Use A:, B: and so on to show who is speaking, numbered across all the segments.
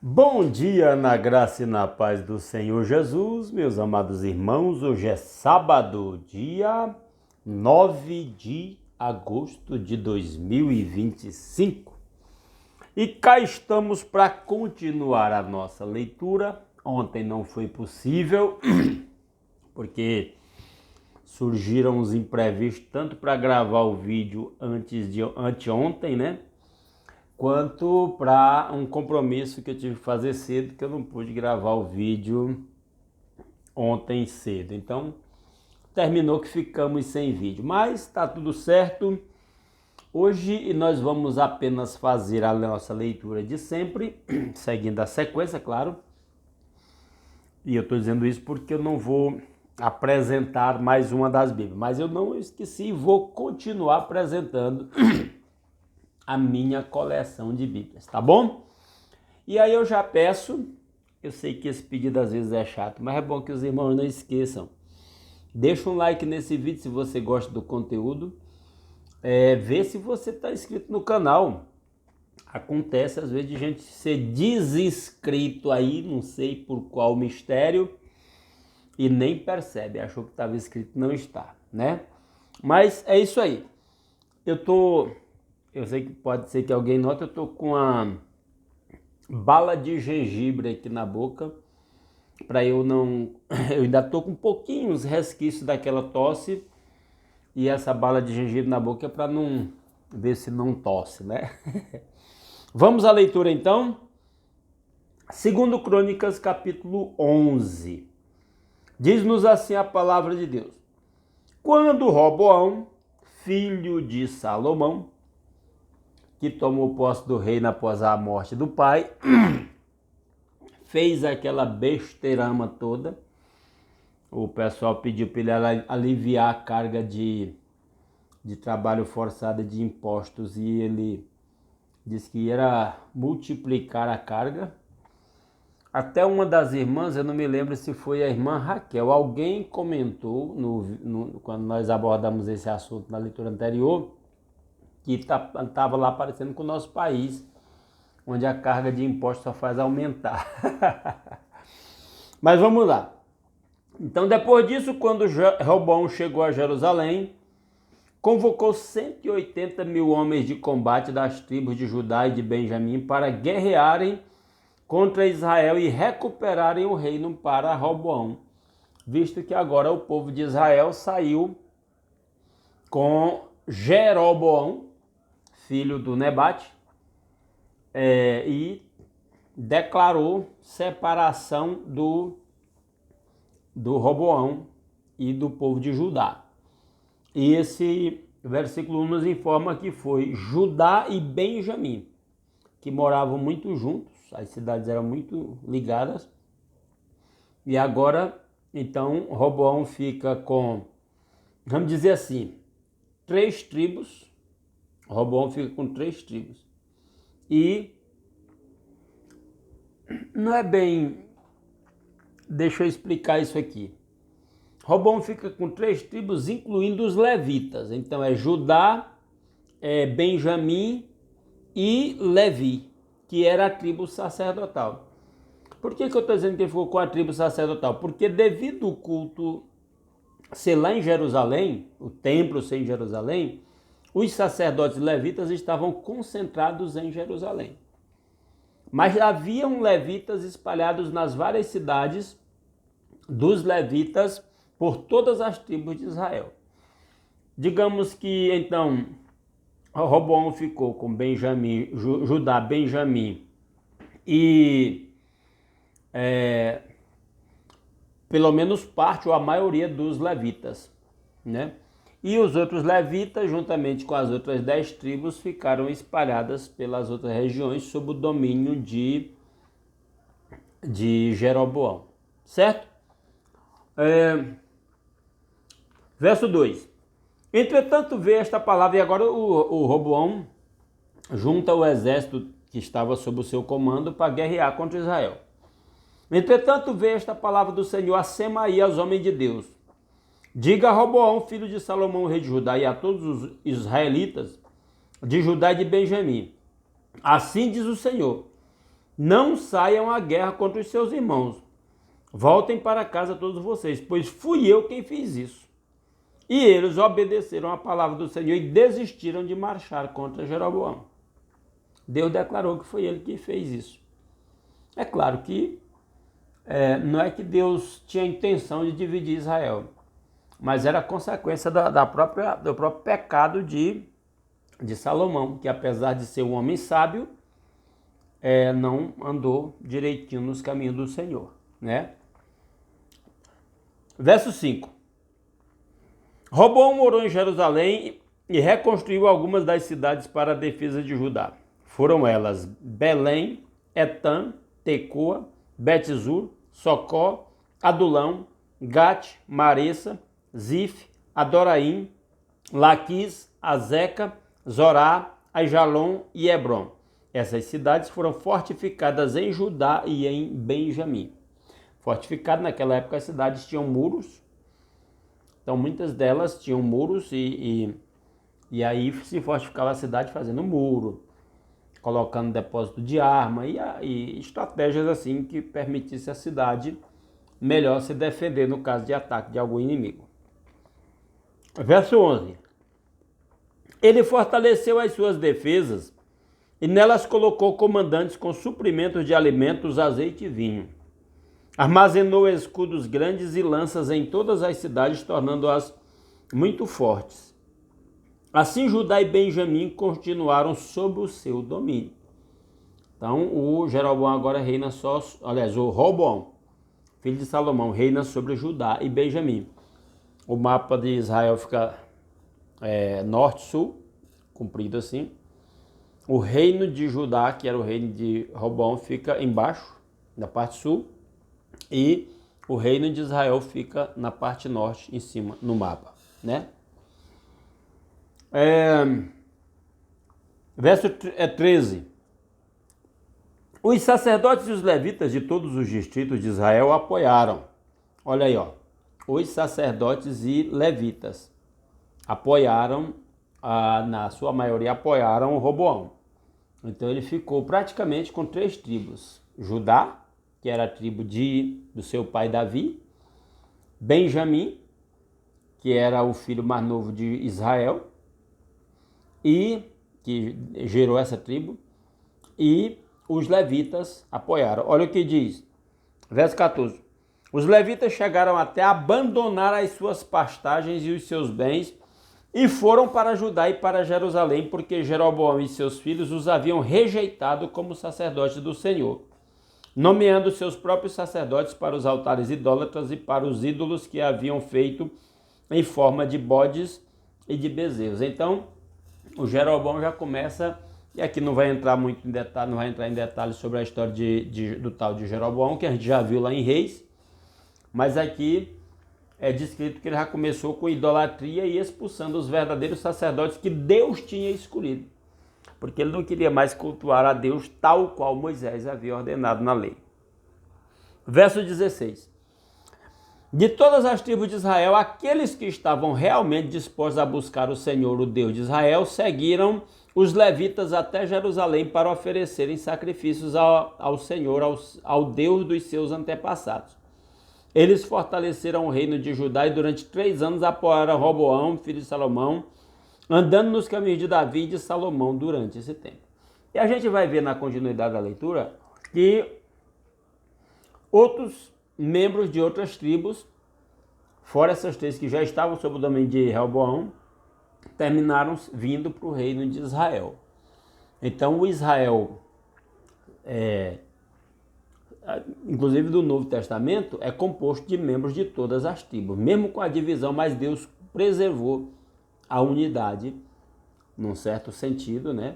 A: Bom dia na graça e na paz do Senhor Jesus, meus amados irmãos. Hoje é sábado, dia 9 de agosto de 2025. E cá estamos para continuar a nossa leitura. Ontem não foi possível, porque surgiram os imprevistos, tanto para gravar o vídeo anteontem, né? Quanto para um compromisso que eu tive que fazer cedo, que eu não pude gravar o vídeo ontem cedo. Então, terminou que ficamos sem vídeo, mas está tudo certo. Hoje nós vamos apenas fazer a nossa leitura de sempre, seguindo a sequência, claro. E eu estou dizendo isso porque eu não vou apresentar mais uma das Bíblias, mas eu não esqueci e vou continuar apresentando a minha coleção de Bíblias, tá bom? E aí eu já peço, eu sei que esse pedido às vezes é chato, mas é bom que os irmãos não esqueçam. Deixa um like nesse vídeo se você gosta do conteúdo. Vê se você está inscrito no canal. Acontece às vezes de gente ser desinscrito aí, não sei por qual mistério, e nem percebe, achou que estava inscrito, não está, né? Mas é isso aí. Eu sei que pode ser que alguém note, eu tô com uma bala de gengibre aqui na boca, para eu não... Eu ainda tô com pouquinhos resquícios daquela tosse, e essa bala de gengibre na boca é para não ver se não tosse, né? Vamos à leitura então? 2 Crônicas, capítulo 11. Diz-nos assim a palavra de Deus. Quando Roboão, filho de Salomão, que tomou posse do reino após a morte do pai, fez aquela besteirama toda. O pessoal pediu para ele aliviar a carga de trabalho forçado de impostos e ele disse que ia multiplicar a carga. Até uma das irmãs, eu não me lembro se foi a irmã Raquel, alguém comentou quando nós abordamos esse assunto na leitura anterior, que estava lá parecendo com o nosso país, onde a carga de impostos só faz aumentar. Mas vamos lá. Então, depois disso, quando Roboão chegou a Jerusalém, convocou 180 mil homens de combate das tribos de Judá e de Benjamim para guerrearem contra Israel e recuperarem o reino para Roboão, visto que agora o povo de Israel saiu com Jeroboão, filho do Nebate, e declarou separação do Roboão e do povo de Judá. E esse versículo 1 nos informa que foi Judá e Benjamim, que moravam muito juntos, as cidades eram muito ligadas, e agora, então, Roboão fica com, vamos dizer assim, 3 tribos. Roboão fica com 3 tribos. E não é bem... Deixa eu explicar isso aqui. Roboão fica com 3 tribos, incluindo os levitas. Então é Judá, Benjamim e Levi, que era a tribo sacerdotal. Por que eu estou dizendo que ele ficou com a tribo sacerdotal? Porque devido ao culto ser lá em Jerusalém, o templo ser em Jerusalém, os sacerdotes levitas estavam concentrados em Jerusalém. Mas haviam levitas espalhados nas várias cidades dos levitas por todas as tribos de Israel. Digamos que então Roboão ficou com Benjamim, Judá, Benjamim e pelo menos parte ou a maioria dos levitas, né? E os outros levitas, juntamente com as outras 10 tribos, ficaram espalhadas pelas outras regiões sob o domínio de Jeroboão, certo? Verso 2. Entretanto veio esta palavra, e agora o Roboão junta o exército que estava sob o seu comando para guerrear contra Israel. Entretanto veio esta palavra do Senhor a Semaías, aos homens de Deus. Diga a Roboão, filho de Salomão, rei de Judá, e a todos os israelitas de Judá e de Benjamim. Assim diz o Senhor: não saiam à guerra contra os seus irmãos. Voltem para casa todos vocês, pois fui eu quem fiz isso. E eles obedeceram à palavra do Senhor e desistiram de marchar contra Jeroboão. Deus declarou que foi ele que fez isso. É claro que não é que Deus tinha intenção de dividir Israel, mas era consequência do próprio pecado de Salomão, que apesar de ser um homem sábio, não andou direitinho nos caminhos do Senhor, né? Verso 5. Roboão morou em Jerusalém e reconstruiu algumas das cidades para a defesa de Judá. Foram elas Belém, Etã, Tecoa, Betzur, Socó, Adulão, Gate, Maressa, Zif, Adoraim, Laquis, Azeca, Zorá, Aijalon e Hebron. Essas cidades foram fortificadas em Judá e em Benjamim. Fortificado, naquela época as cidades tinham muros, então muitas delas tinham muros e aí se fortificava a cidade fazendo muro, colocando depósito de arma e estratégias assim que permitisse a cidade melhor se defender no caso de ataque de algum inimigo. Verso 11. Ele fortaleceu as suas defesas e nelas colocou comandantes com suprimentos de alimentos, azeite e vinho. Armazenou escudos grandes e lanças em todas as cidades, tornando-as muito fortes. Assim Judá e Benjamim continuaram sob o seu domínio. Então o Jeroboão agora reina o Roboão, filho de Salomão, reina sobre Judá e Benjamim. O mapa de Israel fica norte-sul, comprido assim. O reino de Judá, que era o reino de Roboão, fica embaixo, na parte sul. E o reino de Israel fica na parte norte, em cima, no mapa, né? Verso 13. Os sacerdotes e os levitas de todos os distritos de Israel apoiaram. Olha aí, ó. Os sacerdotes e levitas apoiaram, na sua maioria apoiaram o Roboão. Então ele ficou praticamente com 3 tribos. Judá, que era a tribo do seu pai Davi, Benjamim, que era o filho mais novo de Israel, e que gerou essa tribo, e os levitas apoiaram. Olha o que diz, verso 14. Os levitas chegaram até abandonar as suas pastagens e os seus bens, e foram para Judá e para Jerusalém, porque Jeroboão e seus filhos os haviam rejeitado como sacerdotes do Senhor, nomeando seus próprios sacerdotes para os altares idólatras e para os ídolos que haviam feito em forma de bodes e de bezerros. Então, o Jeroboão já começa, e aqui não vai entrar muito em detalhe, não vai entrar em detalhes sobre a história do tal de Jeroboão, que a gente já viu lá em Reis, mas aqui é descrito que ele já começou com idolatria e expulsando os verdadeiros sacerdotes que Deus tinha escolhido, porque ele não queria mais cultuar a Deus tal qual Moisés havia ordenado na lei. Verso 16. De todas as tribos de Israel, aqueles que estavam realmente dispostos a buscar o Senhor, o Deus de Israel, seguiram os levitas até Jerusalém para oferecerem sacrifícios ao Senhor, ao Deus dos seus antepassados. Eles fortaleceram o reino de Judá e durante 3 anos apoiaram Roboão, filho de Salomão, andando nos caminhos de Davi e de Salomão durante esse tempo. E a gente vai ver na continuidade da leitura que outros membros de outras tribos, fora essas 3 que já estavam sob o domínio de Roboão, terminaram vindo para o reino de Israel. Então o Israel, inclusive do Novo Testamento, é composto de membros de todas as tribos, mesmo com a divisão, mas Deus preservou a unidade, num certo sentido, né?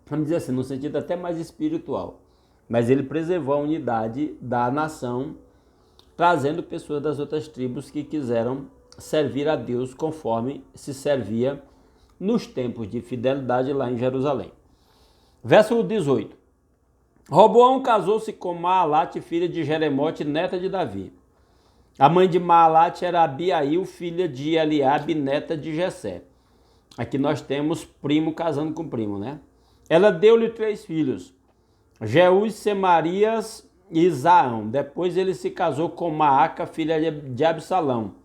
A: Vamos dizer assim, num sentido até mais espiritual. Mas ele preservou a unidade da nação, trazendo pessoas das outras tribos que quiseram servir a Deus conforme se servia nos tempos de fidelidade lá em Jerusalém. Verso 18. Roboão casou-se com Maalate, filha de Jeremote, neta de Davi. A mãe de Maalate era Abiail, filha de Eliabe, neta de Jessé. Aqui nós temos primo casando com primo, né? Ela deu-lhe 3 filhos, Jeús, Semarias e Isaão. Depois ele se casou com Maaca, filha de Absalão,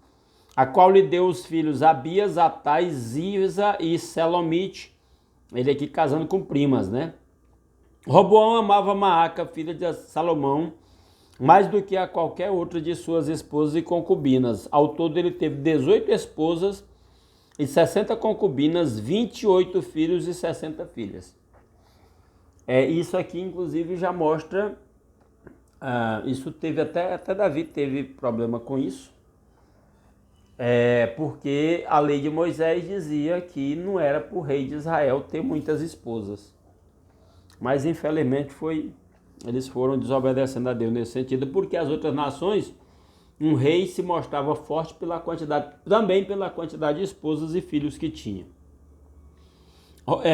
A: a qual lhe deu os filhos Abias, Atai, Ziza e Selomite. Ele aqui casando com primas, né? Roboão amava Maaca, filha de Salomão, mais do que a qualquer outra de suas esposas e concubinas. Ao todo ele teve 18 esposas e 60 concubinas, 28 filhos e 60 filhas. Isso aqui, inclusive, já mostra... isso teve até Davi teve problema com isso. Porque a lei de Moisés dizia que não era para o rei de Israel ter muitas esposas. Mas, infelizmente, eles foram desobedecendo a Deus nesse sentido, porque as outras nações, um rei se mostrava forte também pela quantidade de esposas e filhos que tinha.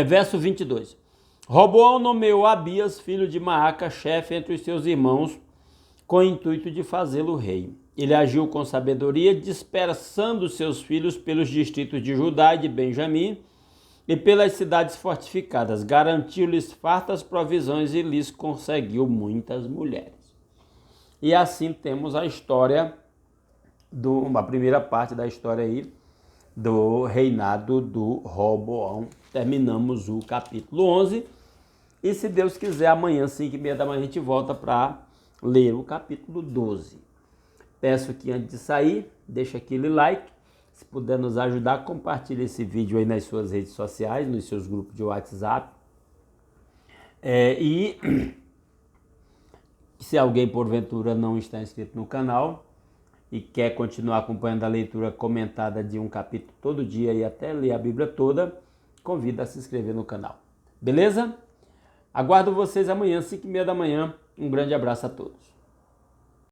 A: Verso 22. Roboão nomeou Abias, filho de Maaca, chefe entre os seus irmãos, com o intuito de fazê-lo rei. Ele agiu com sabedoria, dispersando seus filhos pelos distritos de Judá e de Benjamim e pelas cidades fortificadas. Garantiu-lhes fartas provisões e lhes conseguiu muitas mulheres. E assim temos a história, a primeira parte da história aí, do reinado do Roboão. Terminamos o capítulo 11. E se Deus quiser, amanhã, 5h30 da manhã, a gente volta para ler o capítulo 12. Peço que antes de sair, deixe aquele like. Se puder nos ajudar, compartilhe esse vídeo aí nas suas redes sociais, nos seus grupos de WhatsApp. E se alguém, porventura, não está inscrito no canal e quer continuar acompanhando a leitura comentada de um capítulo todo dia e até ler a Bíblia toda, convido a se inscrever no canal. Beleza? Aguardo vocês amanhã, 5h30 da manhã. Um grande abraço a todos.